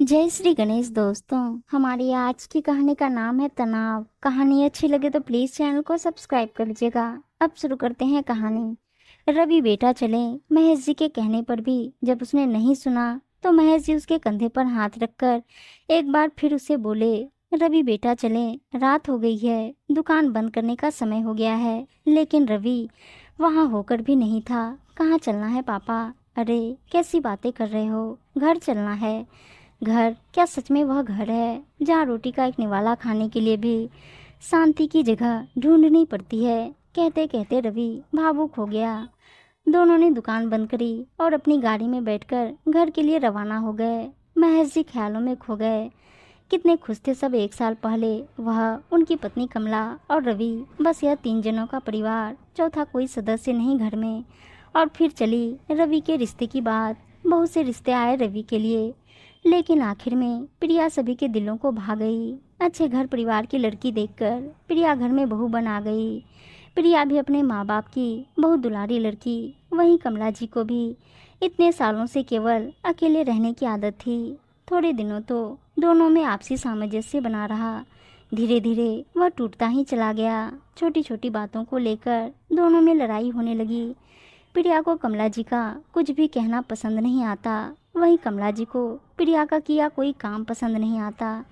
जय श्री गणेश दोस्तों। हमारी आज की कहानी का नाम है तनाव। कहानी अच्छी लगे तो प्लीज चैनल को सब्सक्राइब कर लीजिएगा। अब शुरू करते हैं कहानी। रवि बेटा चले। महेश जी के कहने पर भी जब उसने नहीं सुना तो महेश जी उसके कंधे पर हाथ रखकर एक बार फिर उसे बोले, रवि बेटा चले, रात हो गई है, दुकान बंद करने का समय हो गया है। लेकिन रवि वहां होकर भी नहीं था। कहाँ चलना है पापा? अरे कैसी बातें कर रहे हो, घर चलना है। घर? क्या सच में वह घर है जहाँ रोटी का एक निवाला खाने के लिए भी शांति की जगह ढूंढनी पड़ती है? कहते कहते रवि भावुक हो गया। दोनों ने दुकान बंद करी और अपनी गाड़ी में बैठकर घर के लिए रवाना हो गए। महेश जी ख्यालों में खो गए। कितने खुश थे सब एक साल पहले, वह, उनकी पत्नी कमला और रवि, बस यह 3 जनों का परिवार, चौथा कोई सदस्य नहीं घर में। और फिर चली रवि के रिश्ते की बात। बहुत से रिश्ते आए रवि के लिए, लेकिन आखिर में प्रिया सभी के दिलों को भा गई। अच्छे घर परिवार की लड़की देखकर प्रिया घर में बहू बन आ गई। प्रिया भी अपने माँ बाप की बहुत दुलारी लड़की। वहीं कमला जी को भी इतने सालों से केवल अकेले रहने की आदत थी। थोड़े दिनों तो दोनों में आपसी सामंजस्य बना रहा। धीरे धीरे वह टूटता ही चला गया। छोटी छोटी बातों को लेकर दोनों में लड़ाई होने लगी। प्रिया को कमला जी का कुछ भी कहना पसंद नहीं आता। वहीं कमला जी को प्रिया का किया कोई काम पसंद नहीं आता।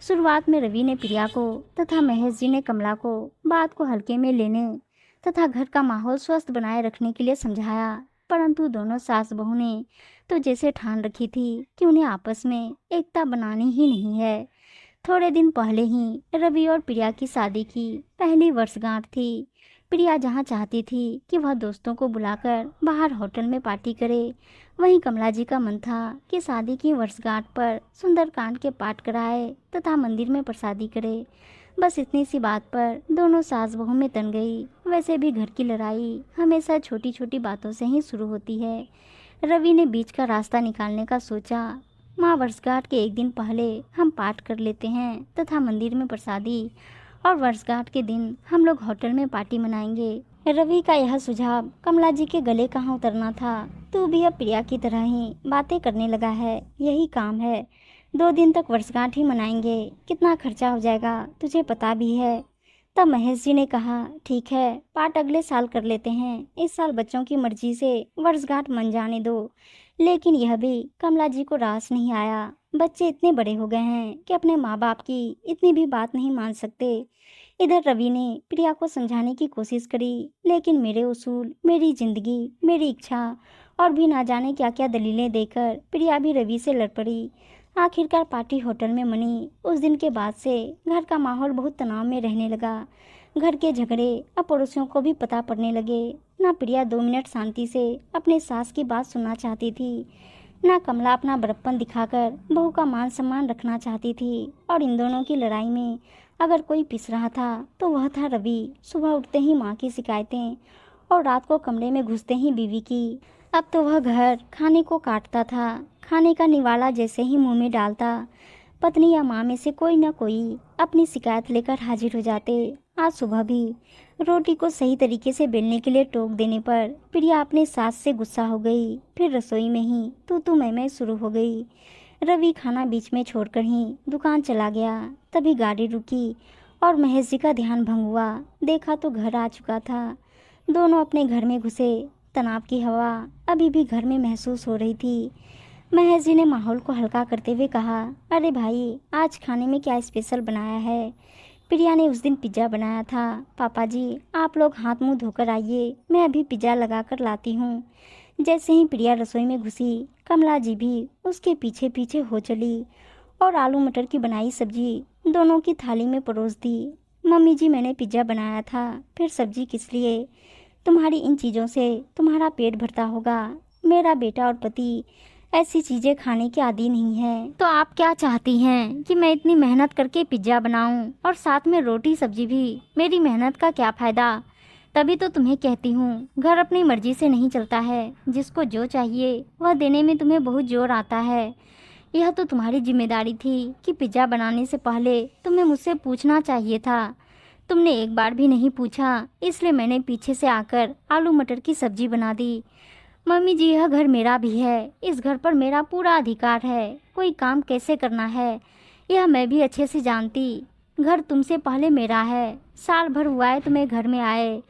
शुरुआत में रवि ने प्रिया को तथा महेश जी ने कमला को बात को हल्के में लेने तथा घर का माहौल स्वस्थ बनाए रखने के लिए समझाया, परंतु दोनों सास बहू ने तो जैसे ठान रखी थी कि उन्हें आपस में एकता बनानी ही नहीं है। थोड़े दिन पहले ही रवि और प्रिया की शादी की पहली वर्षगांठ थी। प्रिया जहाँ चाहती थी कि वह दोस्तों को बुलाकर बाहर होटल में पार्टी करे, वहीं कमला जी का मन था कि शादी की वर्षगांठ पर सुंदरकांड के पाठ कराए तथा मंदिर में प्रसादी करे। बस इतनी सी बात पर दोनों सास बहू में तन गई। वैसे भी घर की लड़ाई हमेशा छोटी छोटी बातों से ही शुरू होती है। रवि ने बीच का रास्ता निकालने का सोचा। माँ, वर्षगांठ के एक दिन पहले हम पाठ कर लेते हैं तथा मंदिर में प्रसादी, और वर्षगांठ के दिन हम लोग होटल में पार्टी मनाएंगे। रवि का यह सुझाव कमला जी के गले कहाँ उतरना था। तू भी अब प्रिया की तरह ही बातें करने लगा है, यही काम है। 2 दिन तक वर्षगांठ ही मनाएंगे, कितना खर्चा हो जाएगा तुझे पता भी है। तब महेश जी ने कहा, ठीक है, पाठ अगले साल कर लेते हैं, इस साल बच्चों की मर्जी से वर्षगांठ मन जाने दो। लेकिन यह भी कमला जी को रास नहीं आया। बच्चे इतने बड़े हो गए हैं कि अपने माँ बाप की इतनी भी बात नहीं मान सकते। इधर रवि ने प्रिया को समझाने की कोशिश करी, लेकिन मेरे उसूल, मेरी जिंदगी, मेरी इच्छा और भी ना जाने क्या क्या दलीलें देकर प्रिया भी रवि से लड़ पड़ी। आखिरकार पार्टी होटल में मनी। उस दिन के बाद से घर का माहौल बहुत तनाव में रहने लगा। घर के झगड़े अब पड़ोसियों को भी पता पड़ने लगे। ना प्रिया 2 मिनट शांति से अपने सास की बात सुनना चाहती थी, ना कमला अपना बड़प्पन दिखाकर बहू का मान सम्मान रखना चाहती थी। और इन दोनों की लड़ाई में अगर कोई पिस रहा था तो वह था रवि। सुबह उठते ही माँ की शिकायतें और रात को कमरे में घुसते ही बीवी की। अब तो वह घर खाने को काटता था। खाने का निवाला जैसे ही मुंह में डालता, पत्नी या माँ में से कोई न कोई अपनी शिकायत लेकर हाजिर हो जाते। आज सुबह भी रोटी को सही तरीके से बेलने के लिए टोक देने पर प्रिया अपने सास से गुस्सा हो गई। फिर रसोई में ही तू मैं शुरू हो गई। रवि खाना बीच में छोड़कर ही दुकान चला गया। तभी गाड़ी रुकी और महेश जी का ध्यान भंग हुआ। देखा तो घर आ चुका था। दोनों अपने घर में घुसे। तनाव की हवा अभी भी घर में महसूस हो रही थी। महेश जी ने माहौल को हल्का करते हुए कहा, अरे भाई, आज खाने में क्या स्पेशल बनाया है? प्रिया ने उस दिन पिज्ज़ा बनाया था। पापा जी, आप लोग हाथ मुंह धोकर आइए, मैं अभी पिज्ज़ा लगा कर लाती हूँ। जैसे ही प्रिया रसोई में घुसी, कमला जी भी उसके पीछे पीछे हो चली और आलू मटर की बनाई सब्जी दोनों की थाली में परोस दी। मम्मी जी, मैंने पिज्ज़ा बनाया था, फिर सब्जी किस लिए? तुम्हारी इन चीज़ों से तुम्हारा पेट भरता होगा। मेरा बेटा और पति ऐसी चीज़ें खाने के आदी नहीं है। तो आप क्या चाहती हैं कि मैं इतनी मेहनत करके पिज्ज़ा बनाऊं और साथ में रोटी सब्जी भी? मेरी मेहनत का क्या फ़ायदा? तभी तो तुम्हें कहती हूँ, घर अपनी मर्जी से नहीं चलता है। जिसको जो चाहिए वह देने में तुम्हें बहुत जोर आता है। यह तो तुम्हारी जिम्मेदारी थी कि पिज्ज़ा बनाने से पहले तुम्हें मुझसे पूछना चाहिए था। तुमने एक बार भी नहीं पूछा, इसलिए मैंने पीछे से आकर आलू मटर की सब्जी बना दी। मम्मी जी, यह घर मेरा भी है, इस घर पर मेरा पूरा अधिकार है। कोई काम कैसे करना है यह मैं भी अच्छे से जानती। घर तुमसे पहले मेरा है। साल भर हुआ है तुम्हें घर में आए।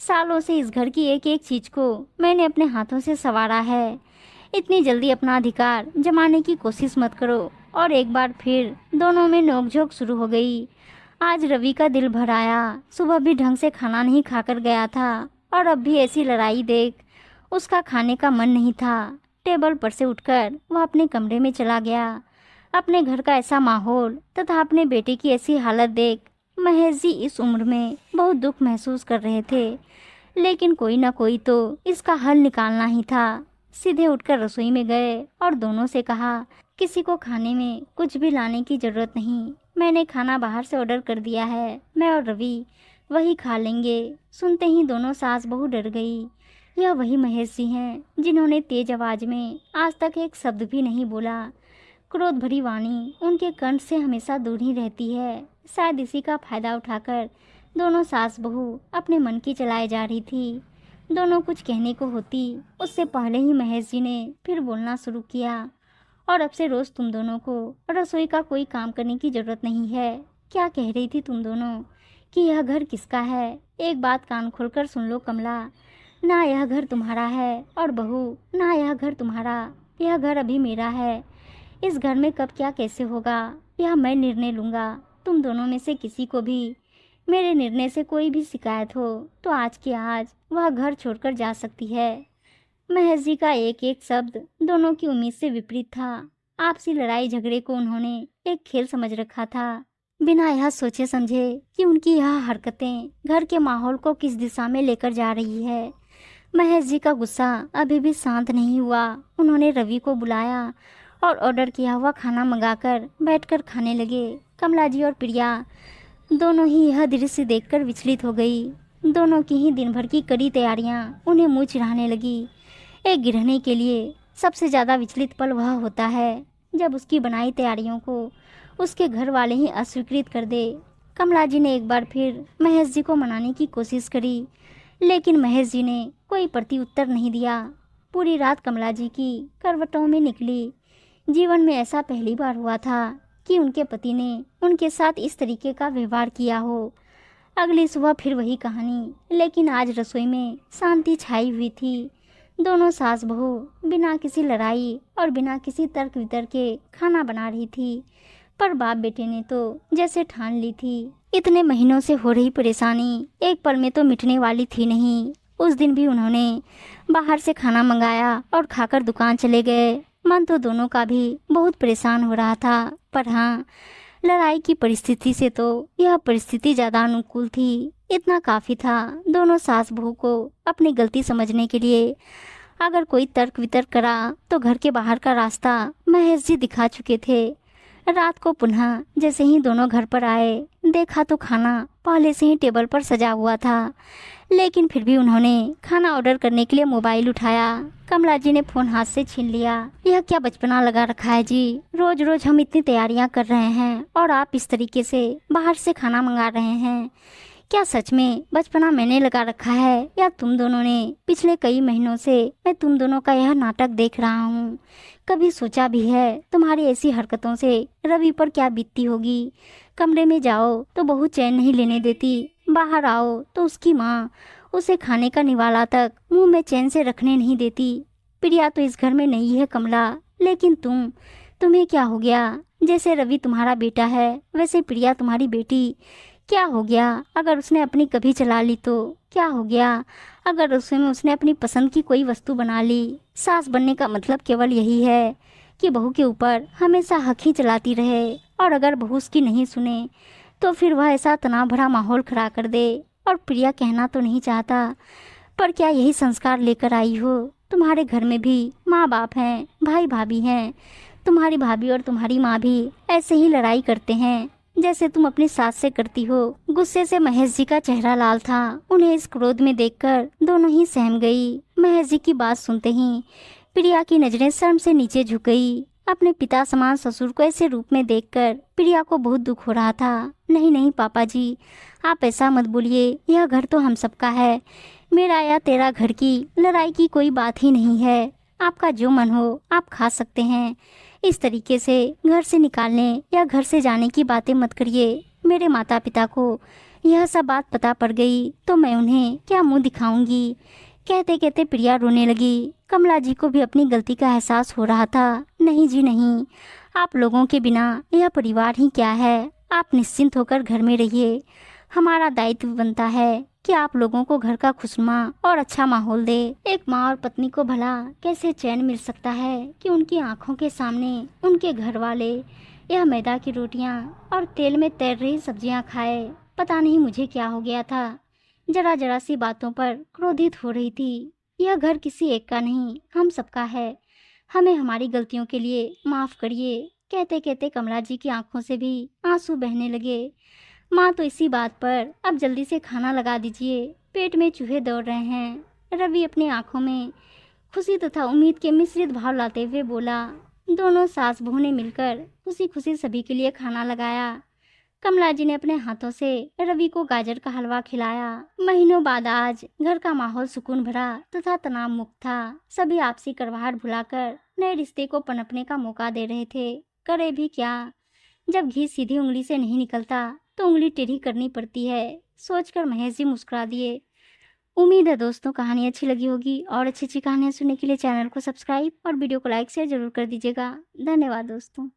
सालों से इस घर की एक एक चीज को मैंने अपने हाथों से संवारा है। इतनी जल्दी अपना अधिकार जमाने की कोशिश मत करो। और एक बार फिर दोनों में नोकझोंक शुरू हो गई। आज रवि का दिल भर आया। सुबह भी ढंग से खाना नहीं खाकर गया था और अब भी ऐसी लड़ाई देख उसका खाने का मन नहीं था। टेबल पर से उठकर वह अपने कमरे में चला गया। अपने घर का ऐसा माहौल तथा अपने बेटे की ऐसी हालत देख महेश जी इस उम्र में बहुत दुख महसूस कर रहे थे, लेकिन कोई ना कोई तो इसका हल निकालना ही था। सीधे उठकर रसोई में गए और दोनों से कहा, किसी को खाने में कुछ भी लाने की जरूरत नहीं, मैंने खाना बाहर से ऑर्डर कर दिया है, मैं और रवि वही खा लेंगे। सुनते ही दोनों सास बहू डर गई। यह वही महेश जी हैं जिन्होंने तेज आवाज में आज तक एक शब्द भी नहीं बोला। क्रोध भरी वाणी उनके कंठ से हमेशा दूर ही रहती है। शायद इसी का फायदा उठाकर दोनों सास बहू अपने मन की चलाई जा रही थी। दोनों कुछ कहने को होती उससे पहले ही महेश जी ने फिर बोलना शुरू किया, और अब से रोज तुम दोनों को रसोई का कोई काम करने की जरूरत नहीं है। क्या कह रही थी तुम दोनों कि यह घर किसका है? एक बात कान खोलकर सुन लो कमला, ना यह घर तुम्हारा है, और बहू ना यह घर तुम्हारा, यह घर अभी मेरा है। इस घर में कब क्या कैसे होगा यह मैं निर्णय लूँगा। तुम दोनों में से किसी को भी मेरे निर्णय से कोई भी शिकायत हो तो आज के आज वह घर छोड़कर जा सकती है। महेश जी का एक एक शब्द दोनों की उम्मीद से विपरीत था। आपसी लड़ाई झगड़े को उन्होंने एक खेल समझ रखा था, बिना यह सोचे समझे कि उनकी यह हरकतें घर के माहौल को किस दिशा में लेकर जा रही है। महेश जी का गुस्सा अभी भी शांत नहीं हुआ। उन्होंने रवि को बुलाया और ऑर्डर किया हुआ खाना मंगाकर बैठकर खाने लगे। कमला जी और प्रिया दोनों ही यह दृश्य देखकर विचलित हो गई। दोनों की ही दिन भर की कड़ी तैयारियां उन्हें मुँह चिढ़ाने लगी। एक गृहिणी के लिए सबसे ज़्यादा विचलित पल वह होता है जब उसकी बनाई तैयारियों को उसके घर वाले ही अस्वीकृत कर दे। कमला जी ने एक बार फिर महेश जी को मनाने की कोशिश करी, लेकिन महेश जी ने कोई प्रत्युत्तर नहीं दिया। पूरी रात कमला जी की करवटों में निकली। जीवन में ऐसा पहली बार हुआ था कि उनके पति ने उनके साथ इस तरीके का व्यवहार किया हो। अगली सुबह फिर वही कहानी, लेकिन आज रसोई में शांति छाई हुई थी। दोनों सास बहू बिना किसी लड़ाई और बिना किसी तर्क वितर्क के खाना बना रही थी, पर बाप बेटे ने तो जैसे ठान ली थी इतने महीनों से हो रही परेशानी एक पल में तो मिटने वाली थी नहीं। उस दिन भी उन्होंने बाहर से खाना मंगाया और खाकर दुकान चले गए। मन तो दोनों का भी बहुत परेशान हो रहा था, पर हाँ, लड़ाई की परिस्थिति से तो यह परिस्थिति ज़्यादा अनुकूल थी। इतना काफ़ी था दोनों सास बहू को अपनी गलती समझने के लिए। अगर कोई तर्क वितर्क करा तो घर के बाहर का रास्ता महेश जी दिखा चुके थे। रात को पुनः जैसे ही दोनों घर पर आए, देखा तो खाना पहले से ही टेबल पर सजा हुआ था, लेकिन फिर भी उन्होंने खाना ऑर्डर करने के लिए मोबाइल उठाया। कमला जी ने फोन हाथ से छीन लिया। यह क्या बचपना लगा रखा है जी? रोज रोज हम इतनी तैयारियां कर रहे हैं और आप इस तरीके से बाहर से खाना मंगा रहे हैं। क्या सच में बचपना मैंने लगा रखा है या तुम दोनों ने? पिछले कई महीनों से मैं तुम दोनों का यह नाटक देख रहा हूँ। कभी सोचा भी है तुम्हारी ऐसी हरकतों से रवि पर क्या बीतती होगी? कमरे में जाओ तो बहू चैन नहीं लेने देती, बाहर आओ तो उसकी माँ उसे खाने का निवाला तक मुंह में चैन से रखने नहीं देती। प्रिया तो इस घर में नहीं है कमला, लेकिन तुम्हें क्या हो गया? जैसे रवि तुम्हारा बेटा है वैसे प्रिया तुम्हारी बेटी। क्या हो गया अगर उसने अपनी कभी चला ली तो? क्या हो गया अगर उसने अपनी पसंद की कोई वस्तु बना ली? सास बनने का मतलब केवल यही है कि बहू के ऊपर हमेशा हक ही चलाती रहे, और अगर बहू उसकी नहीं सुने तो फिर वह ऐसा तनाव भरा माहौल खड़ा कर दे। और प्रिया कहना तो नहीं चाहता, पर क्या यही संस्कार लेकर आई हो? तुम्हारे घर में भी माँ बाप हैं, भाई भाभी हैं। तुम्हारी भाभी और तुम्हारी माँ भी ऐसे ही लड़ाई करते हैं जैसे तुम अपनी सास से करती हो। गुस्से से महेश जी का चेहरा लाल था। उन्हें इस क्रोध में देखकर दोनों ही सहम गई। महेश जी की बात सुनते ही प्रिया की नजरें शर्म से नीचे झुक गई। अपने पिता समान ससुर को ऐसे रूप में देखकर प्रिया को बहुत दुख हो रहा था। नहीं नहीं पापा जी, आप ऐसा मत बोलिए, यह घर तो हम सबका है। मेरा या तेरा घर की लड़ाई की कोई बात ही नहीं है। आपका जो मन हो आप खा सकते हैं। इस तरीके से घर से निकालने या घर से जाने की बातें मत करिए। मेरे माता पिता को यह सब बात पता पड़ गई तो मैं उन्हें क्या मुंह दिखाऊंगी। कहते कहते प्रिया रोने लगी। कमला जी को भी अपनी गलती का एहसास हो रहा था। नहीं जी नहीं, आप लोगों के बिना यह परिवार ही क्या है। आप निश्चिंत होकर घर में रहिए। हमारा दायित्व बनता है कि आप लोगों को घर का खुशनुमा और अच्छा माहौल दे। एक माँ और पत्नी को भला कैसे चैन मिल सकता है कि उनकी आंखों के सामने उनके घर वाले यह मैदा की रोटियां और तेल में तैर रही सब्जियां खाए। पता नहीं मुझे क्या हो गया था, जरा जरा सी बातों पर क्रोधित हो रही थी। यह घर किसी एक का नहीं, हम सबका है। हमें हमारी गलतियों के लिए माफ करिए। कहते कहते कमला जी की आंखों से भी आंसू बहने लगे। माँ तो इसी बात पर अब जल्दी से खाना लगा दीजिए, पेट में चूहे दौड़ रहे हैं। रवि अपनी आंखों में खुशी तथा उम्मीद के मिश्रित भाव लाते हुए बोला। दोनों सास बहू ने मिलकर खुशी खुशी सभी के लिए खाना लगाया। कमला जी ने अपने हाथों से रवि को गाजर का हलवा खिलाया। महीनों बाद आज घर का माहौल सुकून भरा तथा तनाव मुक्त था। सभी आपसी कड़वाहट भुलाकर नए रिश्ते को पनपने का मौका दे रहे थे। करे भी क्या, जब घी सीधी उंगली से नहीं निकलता तो उंगली टेढ़ी करनी पड़ती है, सोचकर महेश जी मुस्कुरा दिए। उम्मीद है दोस्तों कहानी अच्छी लगी होगी और अच्छी अच्छी कहानियां सुनने के लिए चैनल को सब्सक्राइब और वीडियो को लाइक शेयर जरूर कर दीजिएगा। धन्यवाद दोस्तों।